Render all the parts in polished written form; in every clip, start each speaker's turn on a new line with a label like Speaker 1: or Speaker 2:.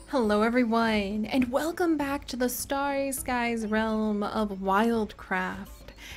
Speaker 1: Hello everyone, and welcome back to the Starry Skies realm of WildCraft.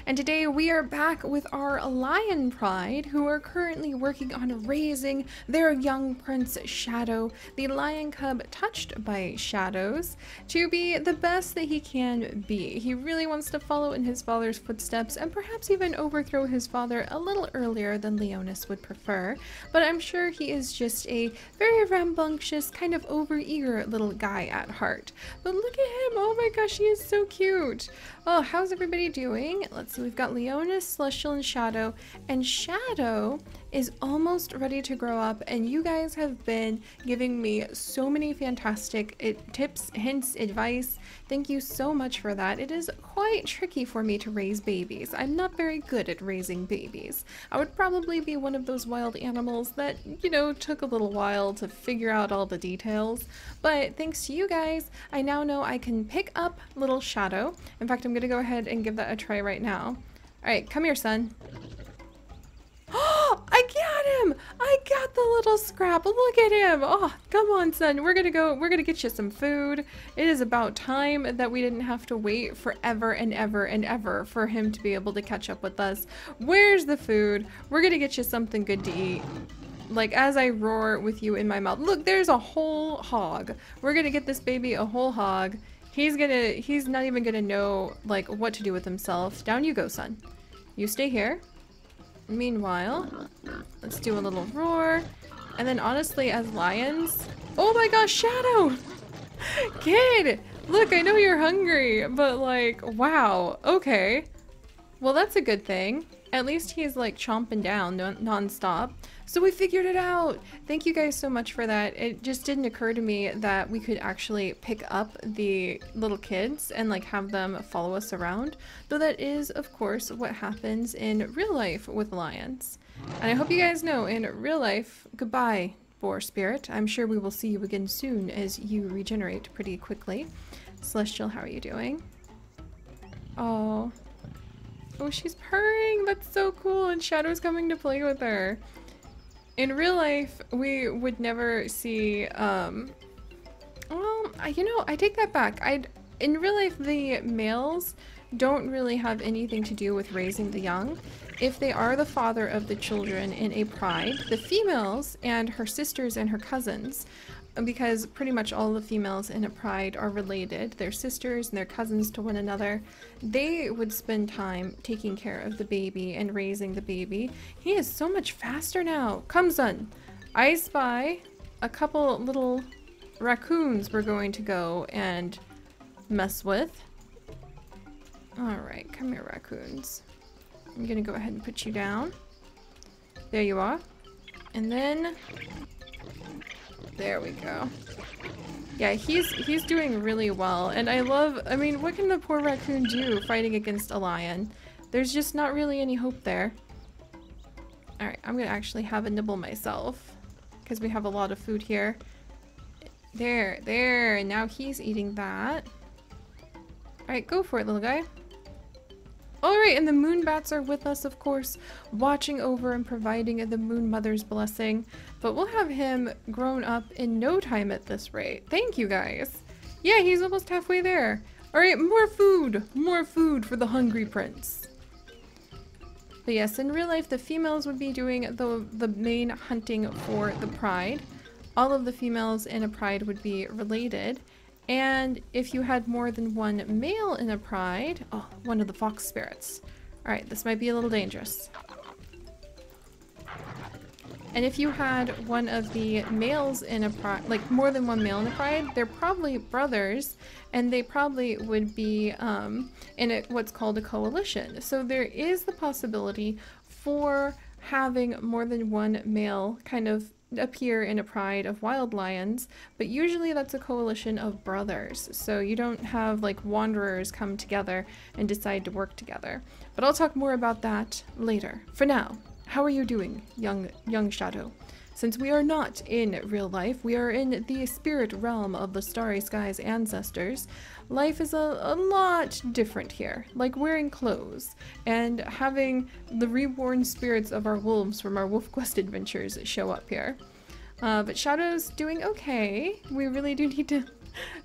Speaker 1: And today we are back with our lion pride, who are currently working on raising their young prince Shadow, the lion cub touched by shadows, to be the best that he can be. He really wants to follow in his father's footsteps and perhaps even overthrow his father a little earlier than Leonis would prefer, but I'm sure he is just a very rambunctious, kind of overeager little guy at heart. But look at him! Oh my gosh, he is so cute! Oh, how's everybody doing? Let's see, we've got Leonis, Celestial, and Shadow is almost ready to grow up, and you guys have been giving me so many fantastic tips, hints, advice. Thank you so much for that. It is quite tricky for me to raise babies. I'm not very good at raising babies. I would probably be one of those wild animals that, you know, took a little while to figure out all the details, but thanks to you guys, I now know I can pick up little Shadow. In fact, I'm gonna go ahead and give that a try right now. Alright, come here, son. Oh, I got him! I got the little scrap. Look at him. Oh, come on, son. We're gonna get you some food. It is about time that we didn't have to wait forever and ever and ever for him to be able to catch up with us. Where's the food? We're gonna get you something good to eat. Like, as I roar with you in my mouth. Look, there's a whole hog. We're gonna get this baby a whole hog. He's not even gonna know, like, what to do with himself. Down you go, son. You stay here. Meanwhile, let's do a little roar. And then honestly, as lions... Oh my gosh, Shadow! Kid! Look, I know you're hungry, but like, wow, okay. Well, that's a good thing. At least he's like chomping down non-stop. So we figured it out! Thank you guys so much for that. It just didn't occur to me that we could actually pick up the little kids and like have them follow us around. Though that is, of course, what happens in real life with lions. And I hope you guys know, in real life, goodbye, boar spirit. I'm sure we will see you again soon as you regenerate pretty quickly. Celestial, how are you doing? Oh. Oh, she's purring! That's so cool! And Shadow's coming to play with her. In real life, we would never see, well, you know, I take that back. In real life, the males don't really have anything to do with raising the young. If they are the father of the children in a pride, the females and her sisters and her cousins, because pretty much all the females in a pride are related, they're sisters and they're cousins to one another, they would spend time taking care of the baby and raising the baby. He is so much faster now. Come, son. I spy a couple little raccoons we're going to go and mess with. Alright, come here, raccoons. I'm gonna go ahead and put you down. There you are. And then... there we go. Yeah, he's doing really well, and I mean, what can the poor raccoon do fighting against a lion? There's just not really any hope there. Alright, I'm gonna actually have a nibble myself, because we have a lot of food here. There, and now he's eating that. Alright, go for it, little guy. Alright, and the moon bats are with us, of course, watching over and providing the moon mother's blessing. But we'll have him grown up in no time at this rate. Thank you, guys. Yeah, he's almost halfway there. Alright, more food! More food for the hungry prince. But yes, in real life, the females would be doing the main hunting for the pride. All of the females in a pride would be related. And if you had more than one male in a pride... oh, one of the fox spirits. Alright, this might be a little dangerous. And if you had one of the males in a pride, like more than one male in a pride, they're probably brothers, and they probably would be in what's called a coalition. So there is the possibility for having more than one male kind of appear in a pride of wild lions, but usually that's a coalition of brothers, so you don't have like wanderers come together and decide to work together. But I'll talk more about that later. For now, how are you doing, young Shadow? Since we are not in real life, we are in the spirit realm of the Starry Skies ancestors, life is a lot different here, like wearing clothes and having the reborn spirits of our wolves from our Wolf Quest adventures show up here. But Shadow's doing okay. We really do need to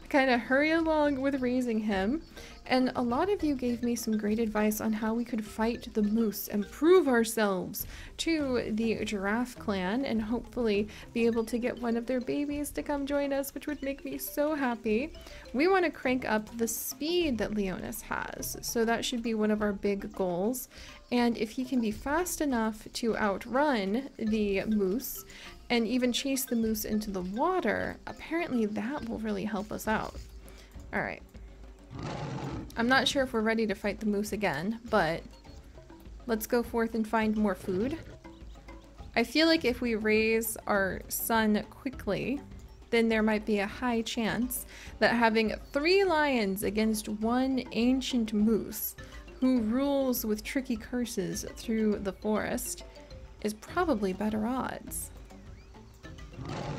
Speaker 1: kind of hurry along with raising him. And a lot of you gave me some great advice on how we could fight the moose and prove ourselves to the giraffe clan and hopefully be able to get one of their babies to come join us, which would make me so happy. We want to crank up the speed that Leonis has, so that should be one of our big goals. And if he can be fast enough to outrun the moose and even chase the moose into the water, apparently that will really help us out. All right. I'm not sure if we're ready to fight the moose again, but let's go forth and find more food. I feel like if we raise our son quickly, then there might be a high chance that having 3 lions against 1 ancient moose who rules with tricky curses through the forest is probably better odds.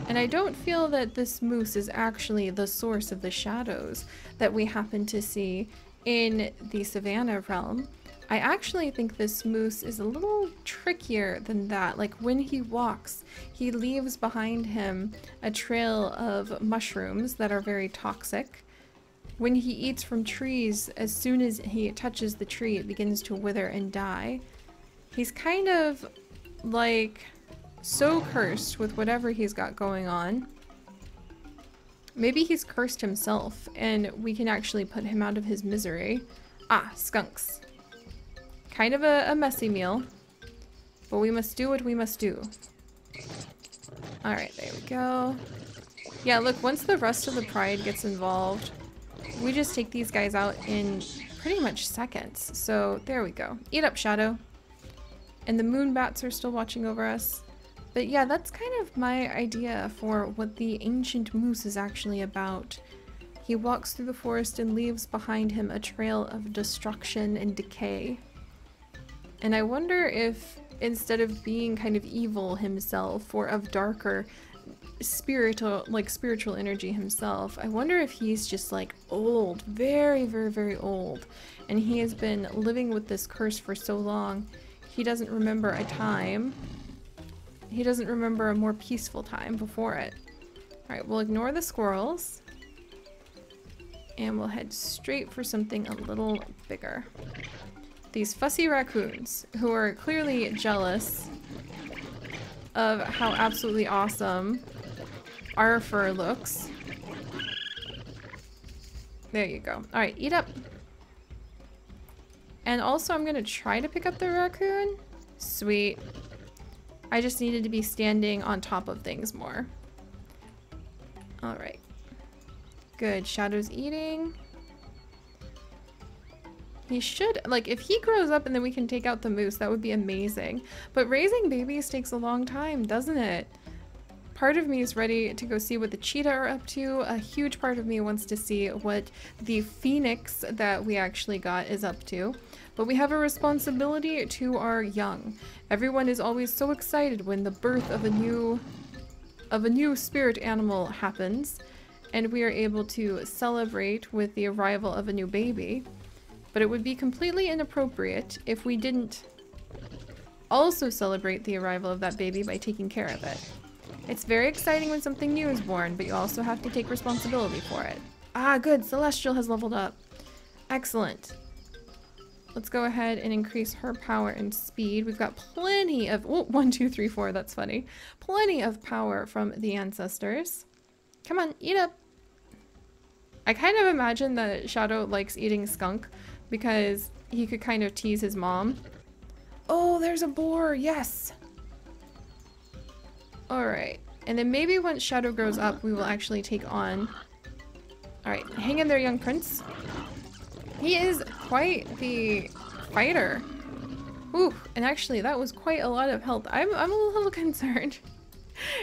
Speaker 1: And I don't feel that this moose is actually the source of the shadows that we happen to see in the Savannah realm. I actually think this moose is a little trickier than that. Like when he walks, he leaves behind him a trail of mushrooms that are very toxic. When he eats from trees, as soon as he touches the tree, it begins to wither and die. He's kind of like so cursed with whatever he's got going on. Maybe he's cursed himself and we can actually put him out of his misery. Ah, skunks. Kind of a messy meal, but we must do what we must do. Alright, there we go. Yeah, look, once the rest of the pride gets involved, we just take these guys out in pretty much seconds. So there we go. Eat up, Shadow. And the moon bats are still watching over us. But yeah, that's kind of my idea for what the ancient moose is actually about. He walks through the forest and leaves behind him a trail of destruction and decay. And I wonder if, instead of being kind of evil himself or of darker spiritual energy himself, I wonder if he's just like old, very, very, very old. And he has been living with this curse for so long, he doesn't remember a time. He doesn't remember a more peaceful time before it. Alright, we'll ignore the squirrels. And we'll head straight for something a little bigger. These fussy raccoons, who are clearly jealous of how absolutely awesome our fur looks. There you go. Alright, eat up. And also I'm gonna try to pick up the raccoon. Sweet. I just needed to be standing on top of things more. Alright. Good. Shadow's eating. He should, like, if he grows up and then we can take out the moose, that would be amazing. But raising babies takes a long time, doesn't it? Part of me is ready to go see what the cheetah are up to. A huge part of me wants to see what the phoenix that we actually got is up to. But we have a responsibility to our young. Everyone is always so excited when the birth of a new spirit animal happens, and we are able to celebrate with the arrival of a new baby. But it would be completely inappropriate if we didn't also celebrate the arrival of that baby by taking care of it. It's very exciting when something new is born, but you also have to take responsibility for it. Ah, good. Celestial has leveled up. Excellent. Let's go ahead and increase her power and speed. We've got plenty of... Oh, 1, 2, 3, 4. That's funny. Plenty of power from the ancestors. Come on, eat up. I kind of imagine that Shadow likes eating skunk because he could kind of tease his mom. Oh, there's a boar. Yes. Alright, and then maybe once Shadow grows up, we will actually take on... Alright, hang in there, young prince. He is quite the fighter. Ooh, and actually that was quite a lot of health. I'm a little concerned.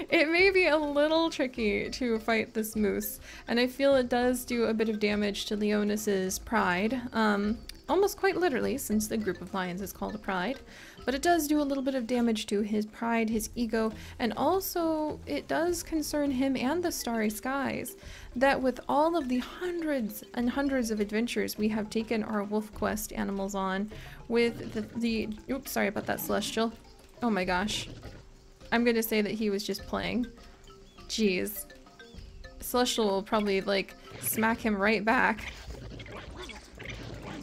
Speaker 1: It may be a little tricky to fight this moose, and I feel it does do a bit of damage to Leonis's pride. Almost quite literally, since the group of lions is called a pride. But it does do a little bit of damage to his pride, his ego, and also it does concern him and the starry skies that with all of the hundreds and hundreds of adventures we have taken our wolf quest animals on with the oops, sorry about that, Celestial. Oh my gosh. I'm gonna say that he was just playing. Jeez. Celestial will probably, like, smack him right back.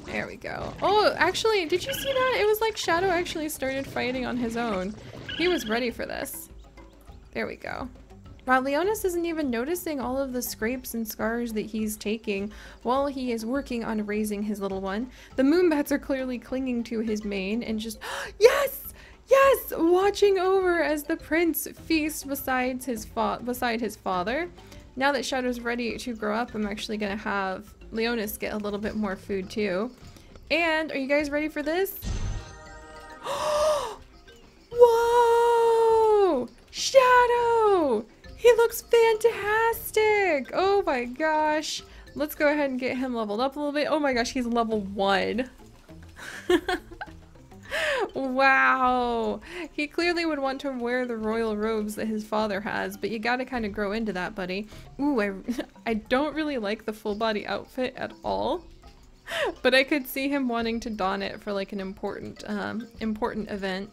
Speaker 1: There we go. Oh, actually, did you see that? It was like Shadow actually started fighting on his own. He was ready for this. There we go. Wow, Leonis isn't even noticing all of the scrapes and scars that he's taking while he is working on raising his little one. The moonbats are clearly clinging to his mane and just, yes! Yes! Watching over as the prince feasts beside his father. Now that Shadow's ready to grow up, I'm actually gonna have Leonis get a little bit more food too. And are you guys ready for this? Whoa! Shadow! He looks fantastic! Oh my gosh. Let's go ahead and get him leveled up a little bit. Oh my gosh, he's level 1. Wow. He clearly would want to wear the royal robes that his father has, but you gotta kind of grow into that, buddy. Ooh, I don't really like the full body outfit at all, but I could see him wanting to don it for like an important event.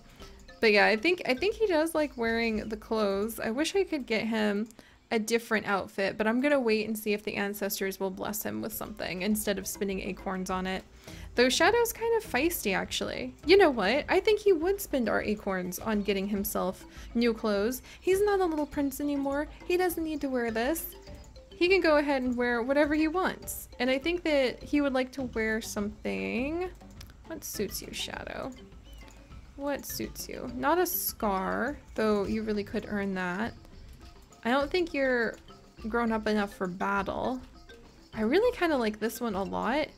Speaker 1: But yeah, I think he does like wearing the clothes. I wish I could get him a different outfit, but I'm gonna wait and see if the ancestors will bless him with something instead of spinning acorns on it. Though Shadow's kind of feisty, actually. You know what? I think he would spend our acorns on getting himself new clothes. He's not a little prince anymore. He doesn't need to wear this. He can go ahead and wear whatever he wants. And I think that he would like to wear something. What suits you, Shadow? What suits you? Not a scar, though you really could earn that. I don't think you're grown up enough for battle. I really kind of like this one a lot.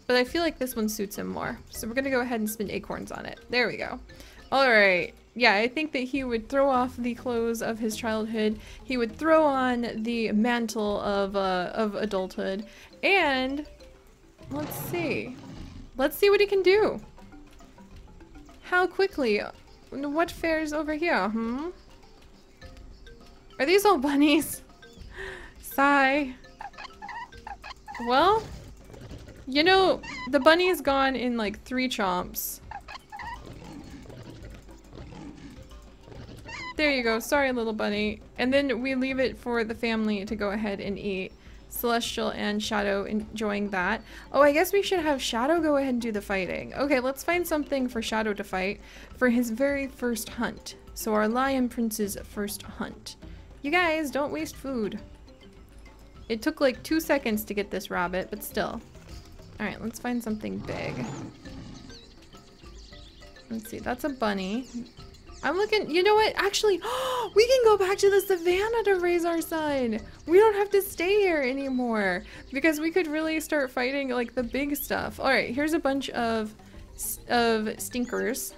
Speaker 1: But I feel like this one suits him more. So we're gonna go ahead and spin acorns on it. There we go. Alright. Yeah, I think that he would throw off the clothes of his childhood. He would throw on the mantle of adulthood. And let's see. Let's see what he can do. How quickly? What fares over here, hmm? Are these all bunnies? Sigh. Well, you know, the bunny is gone in like 3 chomps. There you go. Sorry, little bunny. And then we leave it for the family to go ahead and eat. Celestial and Shadow enjoying that. Oh, I guess we should have Shadow go ahead and do the fighting. Okay, let's find something for Shadow to fight for his very first hunt. So our Lion Prince's first hunt. You guys, don't waste food. It took like 2 seconds to get this rabbit, but still. Alright, let's find something big. Let's see, that's a bunny. I'm looking, you know what? Actually, we can go back to the savannah to raise our son. We don't have to stay here anymore because we could really start fighting like the big stuff. Alright, here's a bunch of stinkers.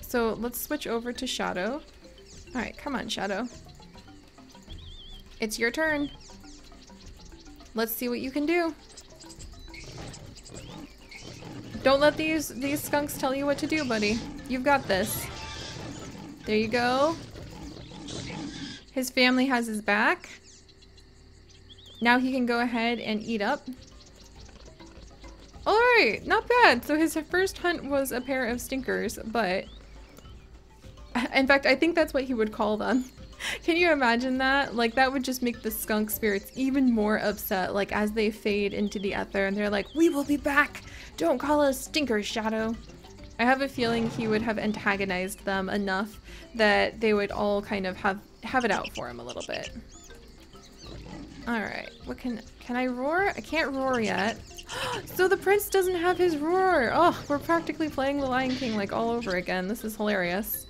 Speaker 1: So let's switch over to Shadow. Alright, come on, Shadow. It's your turn. Let's see what you can do. Don't let these skunks tell you what to do, buddy. You've got this. There you go. His family has his back. Now he can go ahead and eat up. Alright, not bad. So his first hunt was a pair of stinkers, but... in fact, I think that's what he would call them. Can you imagine that? Like, that would just make the skunk spirits even more upset, like, as they fade into the ether and they're like, we will be back! Don't call us stinkers, Shadow! I have a feeling he would have antagonized them enough that they would all kind of have it out for him a little bit. Alright, what can I roar? I can't roar yet. So the prince doesn't have his roar! Oh, we're practically playing the Lion King like all over again. This is hilarious.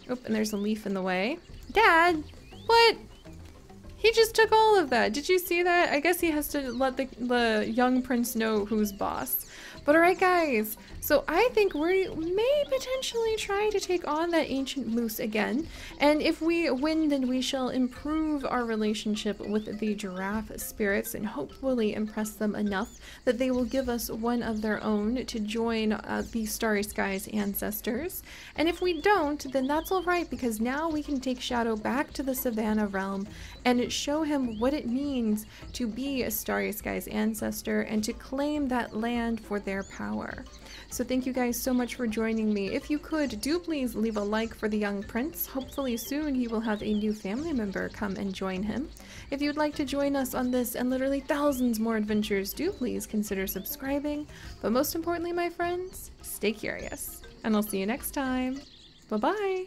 Speaker 1: Oh, and there's a leaf in the way. Dad! What? He just took all of that. Did you see that? I guess he has to let the young prince know who's boss. But alright guys, so I think we may potentially try to take on that ancient moose again. And if we win, then we shall improve our relationship with the giraffe spirits and hopefully impress them enough that they will give us one of their own to join the Starry Skies ancestors. And if we don't, then that's alright because now we can take Shadow back to the Savannah realm and show him what it means to be a Starry Skies ancestor and to claim that land for their their power. So thank you guys so much for joining me. If you could, do please leave a like for the young prince. Hopefully soon he will have a new family member come and join him. If you'd like to join us on this and literally thousands more adventures, do please consider subscribing. But most importantly, my friends, stay curious. And I'll see you next time. Bye-bye!